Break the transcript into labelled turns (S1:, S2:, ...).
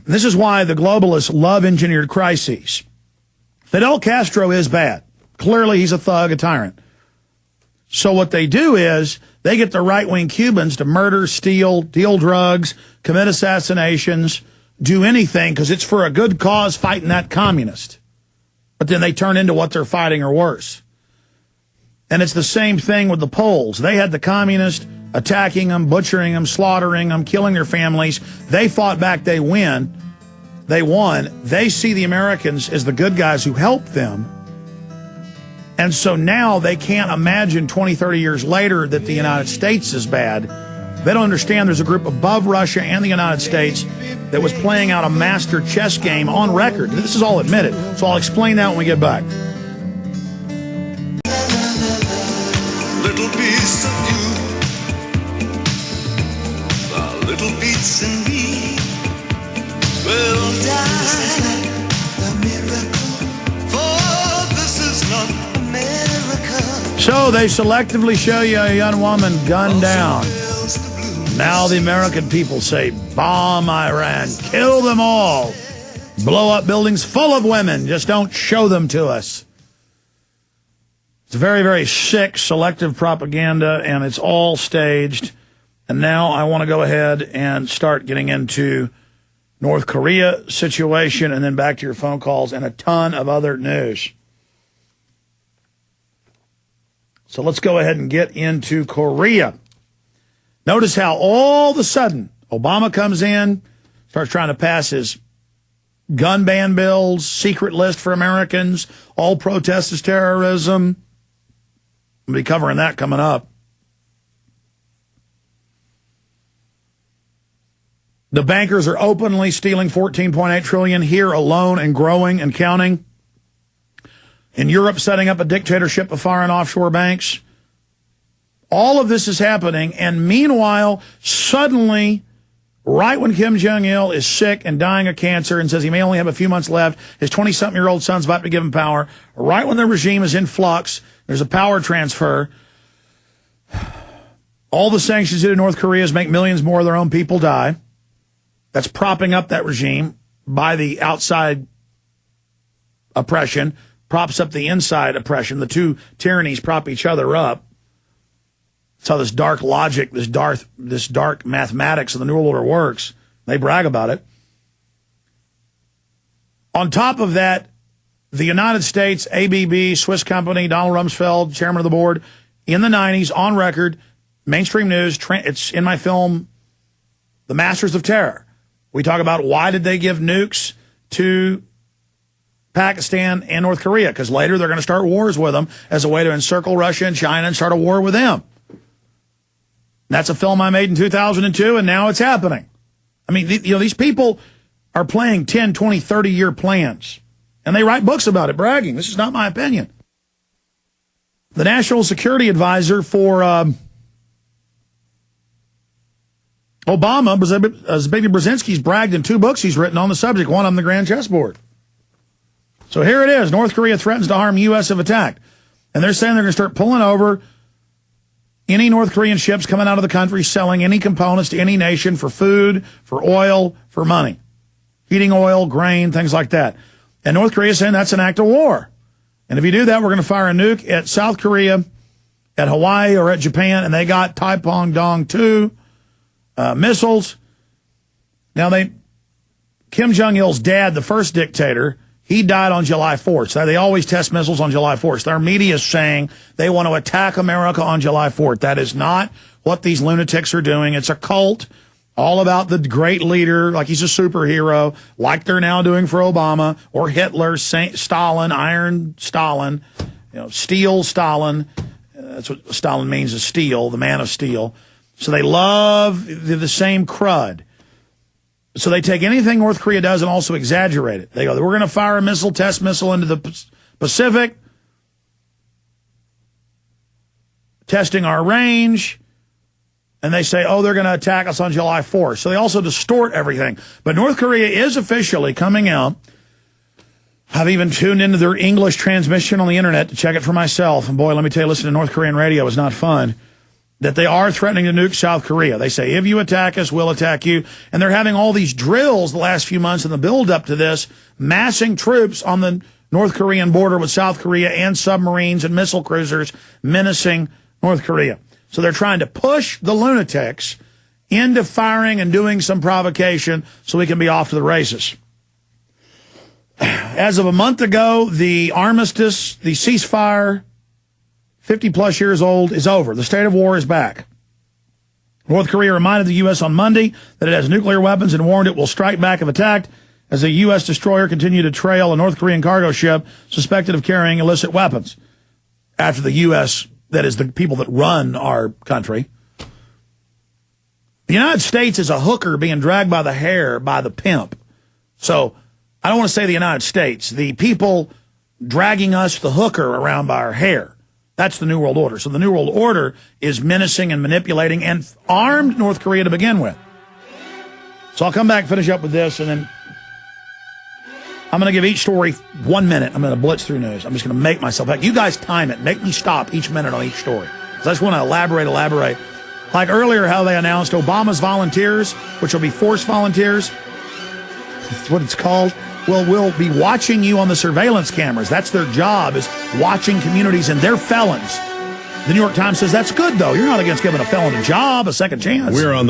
S1: This is why the globalists love engineered crises. Fidel Castro is bad. Clearly, he's a thug, a tyrant. So what they do is they get the right-wing Cubans to murder, steal, deal drugs, commit assassinations, do anything because it's for a good cause fighting that communist. But then they turn into what they're fighting or worse. And it's the same thing with the Poles. They had the communists attacking them, butchering them, slaughtering them, killing their families. They fought back, they won. They see the Americans as the good guys who helped them. And so now they can't imagine 20, 30 years later that the United States is bad. They don't understand there's a group above Russia and the United States that was playing out a master chess game on record. This is all admitted. So I'll explain that when we get back.
S2: Little piece of you, a little piece in me will die. A miracle, for this is not America. So
S1: they selectively show you a young woman gunned down. Now the American people say, bomb Iran, kill them all, blow up buildings full of women, just don't show them to us. It's very, very sick, selective propaganda, and it's all staged. And now I want to go ahead and start getting into North Korea situation and then back to your phone calls and a ton of other news. So let's go ahead and get into Korea. Notice how all of a sudden Obama comes in, starts trying to pass his gun ban bills, secret list for Americans, all protests is terrorism. I'll be covering that coming up. The bankers are openly stealing $14.8 trillion here alone and growing and counting. In Europe, setting up a dictatorship of foreign offshore banks. All of this is happening, and meanwhile, suddenly, right when Kim Jong-il is sick and dying of cancer and says he may only have a few months left, his 20-something-year-old son's about to give him power, right when the regime is in flux, there's a power transfer, all the sanctions to North Korea make millions more of their own people die. That's propping up that regime by the outside oppression, props up the inside oppression. The two tyrannies prop each other up. That's how this dark logic, this dark mathematics of the New World Order works. They brag about it. On top of that, the United States, ABB, Swiss company, Donald Rumsfeld, chairman of the board, in the 90s, on record, mainstream news, it's in my film, The Masters of Terror. We talk about why did they give nukes to Pakistan and North Korea, because later they're going to start wars with them as a way to encircle Russia and China and start a war with them. That's a film I made in 2002, and now it's happening. I mean, these people are playing 10, 20, 30-year plans, and they write books about it, bragging. This is not my opinion. The National Security Advisor for Obama, Zbigniew Brzezinski's bragged in 2 books he's written on the subject, one on the Grand Chessboard. So here it is. North Korea threatens to harm U.S. if attacked. And they're saying they're going to start pulling over any North Korean ships coming out of the country, selling any components to any nation for food, for oil, for money. Heating oil, grain, things like that. And North Korea is saying that's an act of war. And if you do that, we're going to fire a nuke at South Korea, at Hawaii, or at Japan. And they got Taepong-dong-2 missiles. Now, Kim Jong-il's dad, the first dictator, he died on July 4th. So they always test missiles on July 4th. Their media is saying they want to attack America on July 4th. That is not what these lunatics are doing. It's a cult, all about the great leader, like he's a superhero, like they're now doing for Obama, or Hitler, Stalin, Iron Stalin, Steel Stalin. That's what Stalin means, is steel, the man of steel. So they love the same crud. So they take anything North Korea does and also exaggerate it. They go, we're going to fire a test missile into the Pacific, testing our range. And they say, they're going to attack us on July 4th. So they also distort everything. But North Korea is officially coming out. I've even tuned into their English transmission on the internet to check it for myself. And boy, let me tell you, listening to North Korean radio is not fun. that they are threatening to nuke South Korea. They say, if you attack us, we'll attack you. And they're having all these drills the last few months in the build-up to this, massing troops on the North Korean border with South Korea and submarines and missile cruisers menacing North Korea. So they're trying to push the lunatics into firing and doing some provocation so we can be off to the races. As of a month ago, the armistice, the ceasefire, 50-plus years old, is over. The state of war is back. North Korea reminded the U.S. on Monday that it has nuclear weapons and warned it will strike back if attacked as a U.S. destroyer continued to trail a North Korean cargo ship suspected of carrying illicit weapons. After the U.S., that is the people that run our country. The United States is a hooker being dragged by the hair by the pimp. So I don't want to say the United States. The people dragging us, the hooker, around by our hair. That's the New World Order. So the New World Order is menacing and manipulating and armed North Korea to begin with. So I'll come back, finish up with this, and then I'm going to give each story 1 minute. I'm going to blitz through news. I'm just going to make myself back. You guys time it. Make me stop each minute on each story. So I just want to elaborate. Like earlier, how they announced Obama's volunteers, which will be forced volunteers. That's what it's called. Well, we'll be watching you on the surveillance cameras. That's their job, is watching communities, and they're felons. The New York Times says that's good, though. You're not against giving a felon a job, a second chance.
S3: We're on the